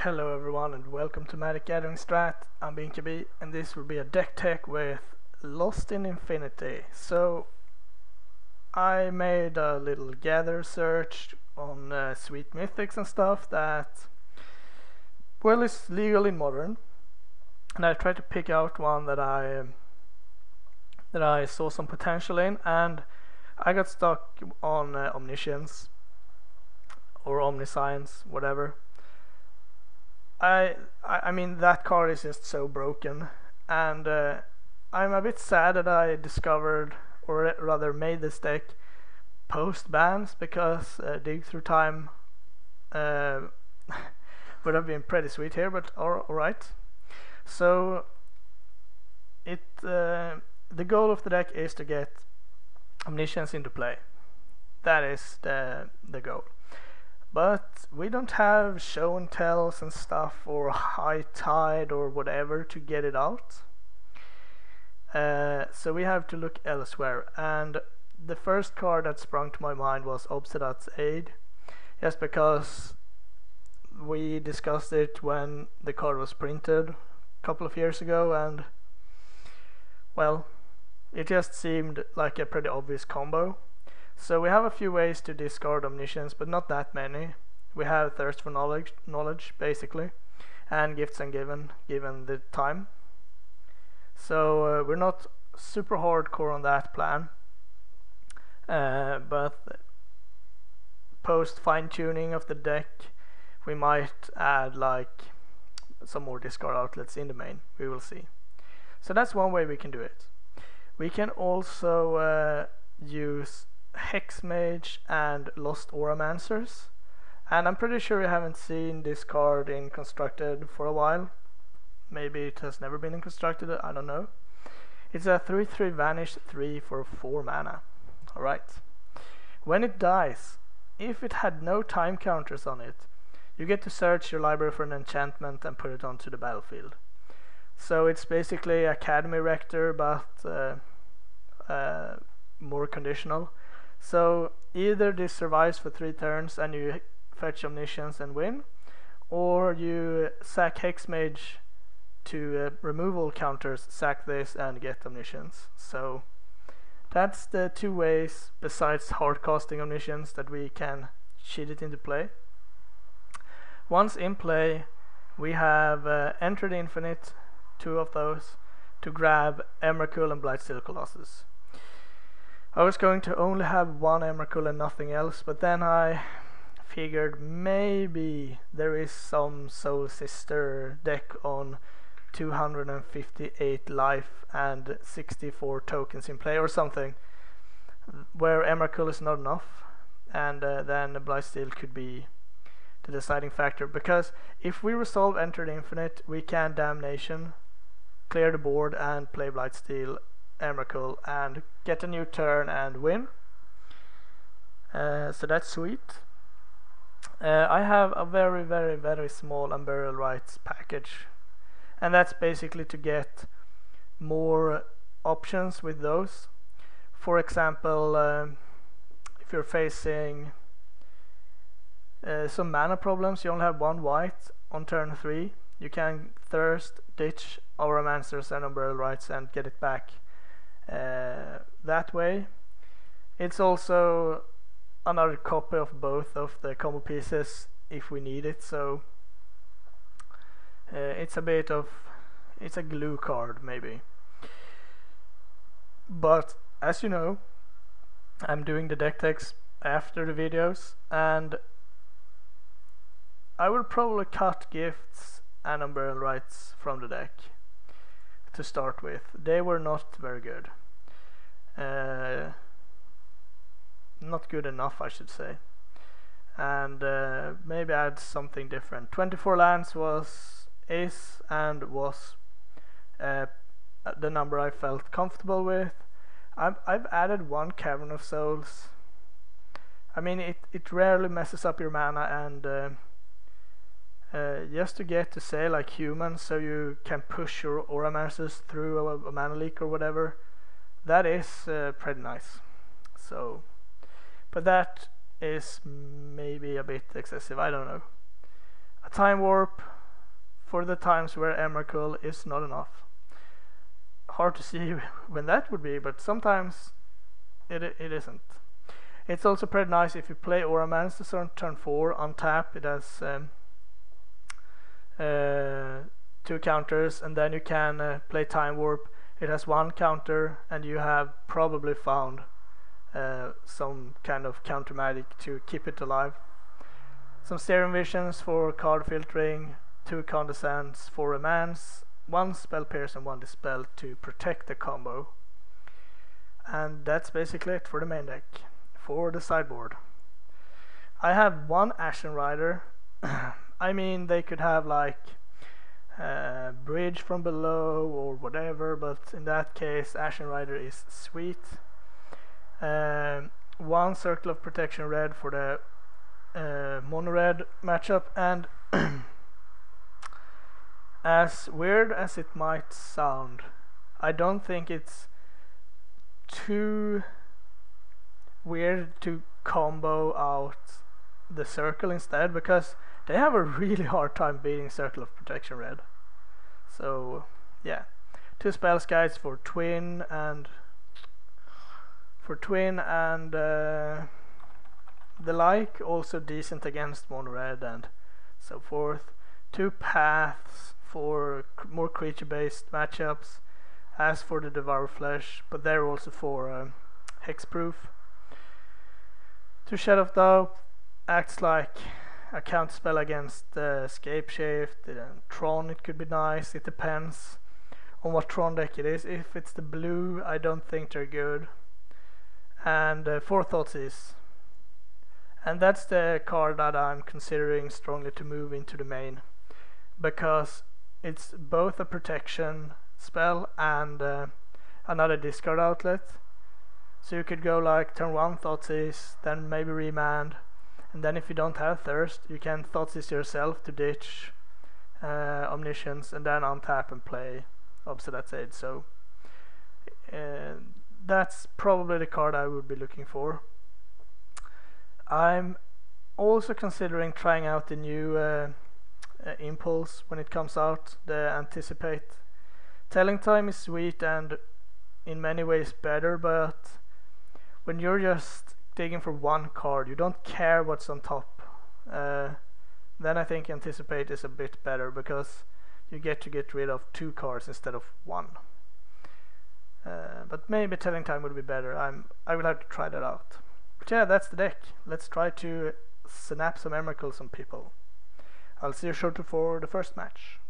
Hello everyone and welcome to Magic Gathering Strat. I'm Binkabi and this will be a deck tech with Lost in Infinity. So I made a little gather search on sweet mythics and stuff that is legal in Modern, and I tried to pick out one that I saw some potential in, and I got stuck on Omniscience or Omniscience, whatever. I mean, that card is just so broken, and I'm a bit sad that I discovered, or rather made this deck post bans, because Dig Through Time would have been pretty sweet here, but alright. So the goal of the deck is to get Omniscience into play. That is the goal. But we don't have show and tells and stuff, or high tide or whatever to get it out. So we have to look elsewhere, and the first card that sprung to my mind was Obsidat's Aid, just because we discussed it when the card was printed a couple of years ago, and well, it just seemed like a pretty obvious combo. So we have a few ways to discard Omniscience, but not that many. We have Thirst for knowledge basically, and Gifts Ungiven, given the time. So we're not super hardcore on that plan, but post fine-tuning of the deck we might add like some more discard outlets in the main. We will see. So that's one way we can do it. We can also use Hexmage and Lost Auramancers, and I'm pretty sure you haven't seen this card in Constructed for a while. Maybe it has never been in Constructed, I don't know. It's a 3/3 vanish 3 for 4 mana. Alright. When it dies, if it had no time counters on it, you get to search your library for an enchantment and put it onto the battlefield. So it's basically Academy Rector, but more conditional. So either this survives for 3 turns and you fetch Omniscience and win, or you sack Hexmage to removal counters, sack this and get Omniscience. So that's the 2 ways, besides hardcasting Omniscience, that we can cheat it into play. Once in play, we have Enter the Infinite, 2 of those, to grab Emrakul and Blightsteel Colossus. I was going to only have 1 Emrakul and nothing else, but then I figured maybe there is some Soul Sister deck on 258 life and 64 tokens in play or something, where Emrakul is not enough, and then Blightsteel could be the deciding factor, because if we resolve Enter the Infinite, we can Damnation, clear the board and play Blightsteel, Emrakul, and get a new turn and win. So that's sweet. I have a very small Unburial Rites package, and that's basically to get more options with those. For example, if you're facing some mana problems, you only have 1 white on turn 3, you can Thirst, ditch Auramancers and Unburial Rites and get it back that way. It's also another copy of both of the combo pieces if we need it, so it's a glue card maybe. But as you know, I'm doing the deck techs after the videos, and I will probably cut Gifts and Unburial Rites from the deck to start with. They were not very good. Not good enough, I should say. And maybe add something different. 24 lands is the number I felt comfortable with. I've added 1 Cavern of Souls. I mean, it rarely messes up your mana, and just to get to say like humans, so you can push your Auramancers through a mana leak or whatever, that is pretty nice. So, but that is maybe a bit excessive, I don't know. A time warp for the times where Emrakul is not enough. Hard to see when that would be, but sometimes it isn't. It's also pretty nice if you play Aura Mans on turn 4 on tap. It has 2 counters, and then you can play Time Warp. It has 1 counter, and you have probably found some kind of counter magic to keep it alive. Some Steering Visions for card filtering, 2 Condescends for Romance, 1 Spell Pierce and 1 Dispel to protect the combo. And that's basically it for the main deck. For the sideboard, I have 1 Ashen Rider. I mean, they could have like Bridge from Below or whatever, but in that case Ashen Rider is sweet. 1 Circle of Protection red for the mono red matchup, and as weird as it might sound, I don't think it's too weird to combo out the circle instead, because they have a really hard time beating Circle of Protection red. So yeah, 2 Spell Skies for twin and the like, also decent against mono red and so forth. 2 Paths for more creature based matchups, as for the Devour Flesh, but they're also for hexproof. 2 Shadow of Doubt acts like a counter spell against Scape Shift and Tron. It could be nice. It depends on what Tron deck it is. If it's the blue, I don't think they're good. And 4 Thoughtseize. And that's the card that I'm considering strongly to move into the main, because it's both a protection spell and another discard outlet. So you could go like turn 1 Thoughtseize, then maybe Remand, and then if you don't have Thirst, you can Thoughtseize yourself to ditch Omniscience, and then untap and play Obstinate Aid. So that's probably the card I would be looking for. I'm also considering trying out the new Impulse when it comes out, the Anticipate. Telling Time is sweet and in many ways better, but when you're just digging for 1 card, you don't care what's on top, then I think Anticipate is a bit better, because you get to get rid of 2 cards instead of 1. But maybe Telling Time would be better. I will have to try that out. But yeah, that's the deck. Let's try to snap some Emrakul on people. I'll see you shortly for the first match.